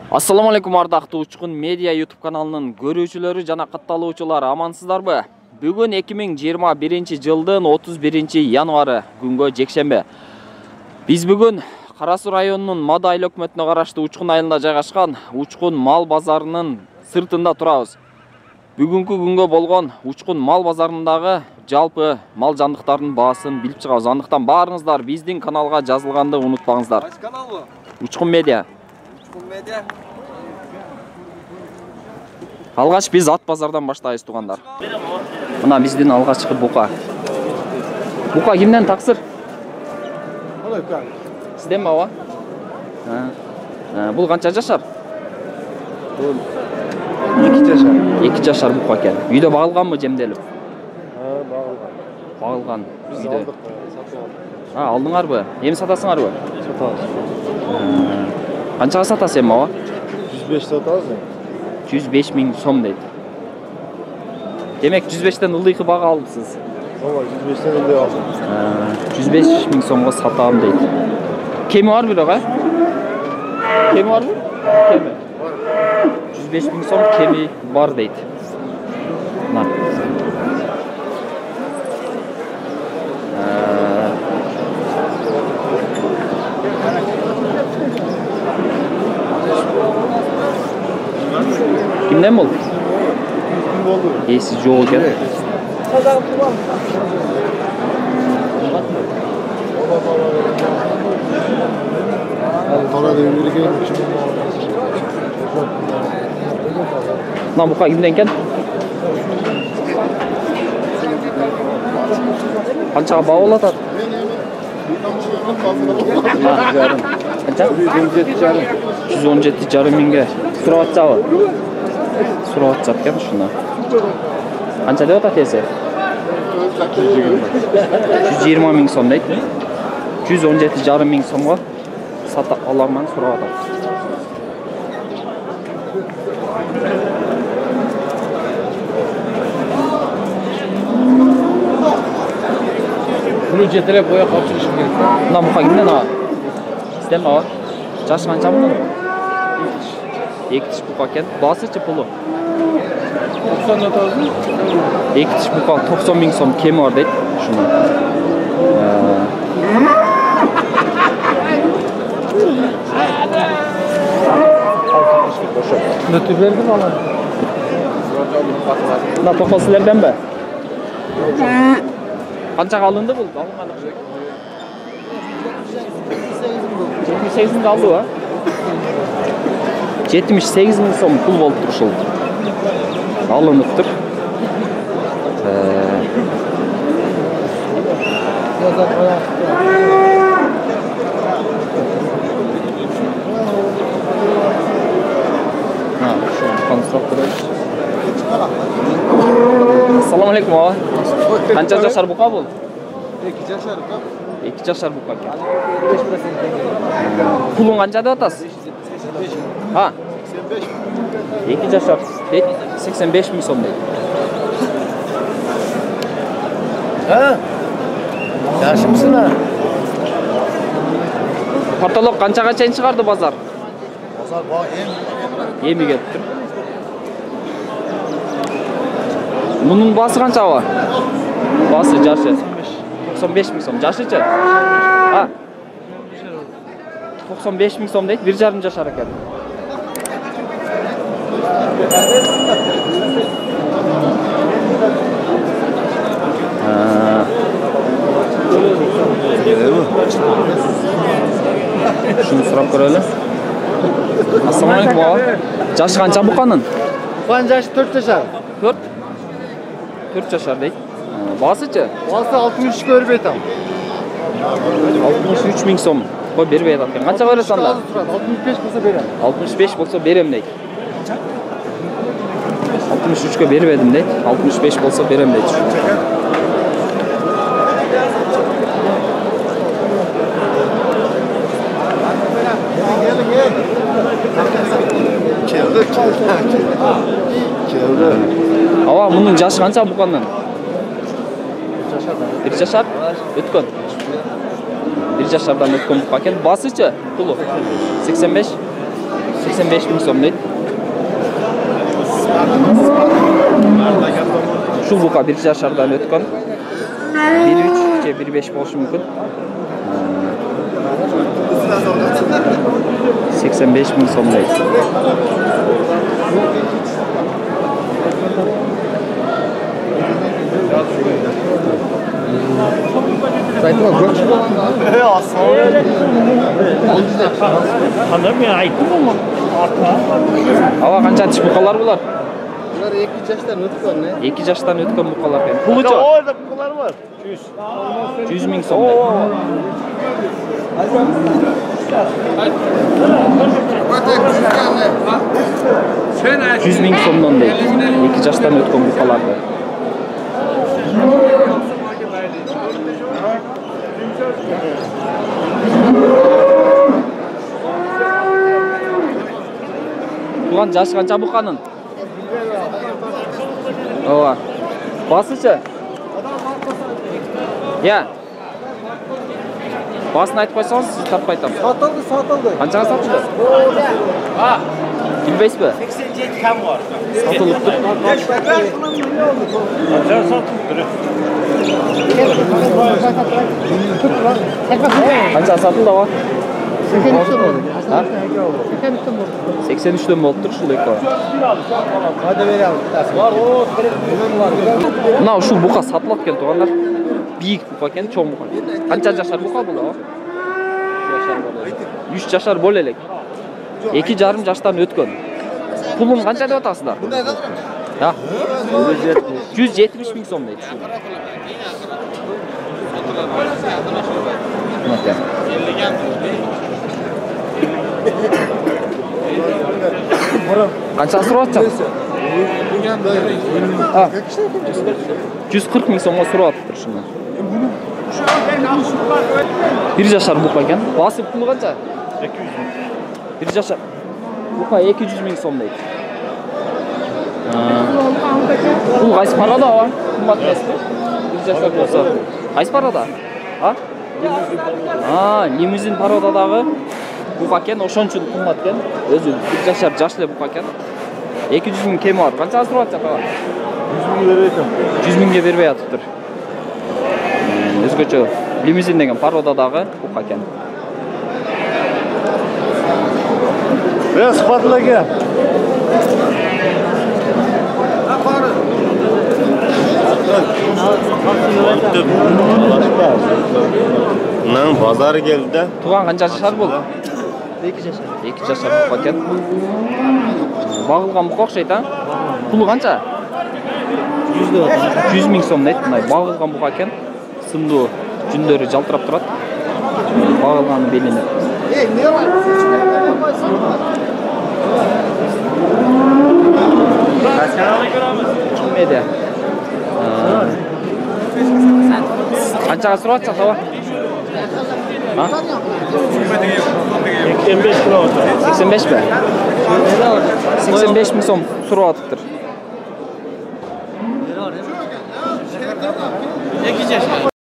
Ассаламу алейкум ардактуу Учкун медиа YouTube каналынын көрүүчүлөрү жана катталуучулар, амансыздарбы? Бүгүн 2021 жылдын 31 январы күнгө жекшембе. Биз бүгүн Кара Суу районунун Мада айыл өкмөтүнө караштуу Учкун айылында жайгашкан Учкун мал базарынын сыртында турабыз. Бүгүнкү күнгө болгон Учкун мал базарындагы жалпы мал жандыктардын баасын билип чыгабыз. Андыктан баарыңыздар биздин каналга жазылганды унутпаңыздар. Канал Учкун медиа. Медиа. Алгач биз ат базардан баштайбыз тугандар. Мына биздин алгачкы бука. Бука кимден таксыр? Сизден баба? Бул канча жашар? Бул 2 жашар. 2 жашар бука экен. Үйдө багылганбы, жемделип? Багылган. Багылган. Биз Үйдө. алдык, сатып алдык. Алдыңарбы? Эми сатасыңарбы? Сатабыз. Канчага сатасың эми баба? 105 сатабыз. 105 миң сом дейт. Демек 105тен ылдыйкы бага алыпсыз. Ооба, 105тен ылдый алдым. 105 миң сомго сатам дейт. Кеми бар бирок, Кеми барбы? Кеми. 105 миң сом кеми бар дейт. Мына. Kimden bol? Kim boldu? Esi жок экен. Тора devrigen kim? Мына бука кимден экен? Канчага баа болот атат? Канча? 117,5 миңге сурап атсабы? Сурап атсап экен ушуна. Канча деп атат эси? 120 миң сом дейт. 117,5 миң сомго сата аламан сурап атат. Bunu жетелеп коя капчырышым керек. Мына бука кимден ага? Сизден баба? Жаш канча мунун? 2 тиш бука экен. Баасычы пулу? 90 атабыз. 2 тиш бука 90 миң сом кеми бар дейт. Шуну. Нөтү бердим ана. Мына токол силерденби? Канчага алынды бул? Алынган акча. 78 миңге алды ба? 78 миң сом пул болуп тур ушул. Алыныптыр. Assalamu alaikum baba. Kancha jashar buka bul? 2 жашар. 2 жашар бука экен. Пулун канча деп атасыз? 85. 2 жашар дейт, 85 миң сом дейт. Жашымсың а? Портолок канчага чейин чыгарды базар? Базар баа Эми кетиптир. Мунун баасы канча ба? Баасы жашы 95 миң сом. Жашычы? 95 миң сом дейт, 1,5 жашар экен. Şunu сурап көрөлү. Ассаламу алейкум баба. Жашы канча буканын? Буканын жашы 4 жашар. 4 жашар дейт. Баасычы? Баасы 63 көрбөйт ам. 63 миң сом. Кой бербей атат экен. Канча бересиң анда? 65 болсо берем. 65 болсо берем дейт. 63 кө бербедим дейт. 65 болсо берем дейт. Ава, мунун жашы канча буканын? 1 жашар? Өткөн. 1 жашардан өткөн бука экен. Басычы? Пулу? 85? 85 ming so'm deydi. Şu buqa 1 yaşardan o'tgan. 1.3 ke 1.5 bo'lishi mumkin. 85 ming so'm deydi. Ava qancha tish buqalar bular? Bular 2 yaşdan o'tgan, ne? 2 yaşdan o'tgan buqalar ekan. Puluchi. Orada buqalar var. 100 ming so'm deydi. 100 ming so'mdan deydi. 2 yaşdan o'tgan buqalarni. Tuğan yaşı qancha buqaning? Ova. Basıcha? Ya. Basını aytib qo'ysangiz, siz topib aytamiz. Satıldı. Qanchaga sotildi? Ha. Bilmaysizmi? 87 kam var. Sotilibdi. Qancha sotibdi? Qancha sotildi ava? 83 oldu. Ha? 83 oldu. 83 dan bo'lib turibdi shular ko'ra. Hadi verelim. Var o. Mana shu buqa sotilayotgan to'g'onlar. Biyik buqa ekan, cho'ng buqa. Qancha yashar buqa bu? 100 yashar bo'laylik. 2,5 yoshdan o'tgan. Pulini qancha deb otasizlar? Ha? 170 ming so'm deydi. Qancha so'rayapsan? Ha. 140 ming so'mga so'rayapti shundan. 1 yashar buqa ekan. Bosib puli qancha? 200 ming. 1 yashar. Buqa 200 ming so'm deydi. Bu qaysi parada va? Qimmat emas. 1 yashar bo'lsa. Qaysi parada? Ha? Ha, limuzin paradadagi buqa ekan, o'shaning uchun qimmat ekan. O'zi 1 yashar yoshli buqa ekan. 200 ming kemi bor. Qancha so'rayapsan aka? 100 ming berayapti. 100 mingga bermayaptidir. O'zgacha limuzin degan parodadagi buqa ekan. Ya sifatlarga. Bundan bozor geldi. Tuğan qancha yashar bo'ldi? 2 yaşar. 2 yashar buqa ekan. Bag'ilgan buqa o'xshaydi, ha? Puli qancha? 100 ming so'm deydi. Bag'ilgan buqa ekan. Simdu junlari jaltirab turadi. Bag'ilgan belini. Ne var? Media. Qanchaga so'rayapsan, tava? Ha? 85 kilo. 85 mi? 85 ming so'm so'rayaptidir. 2 yaşar.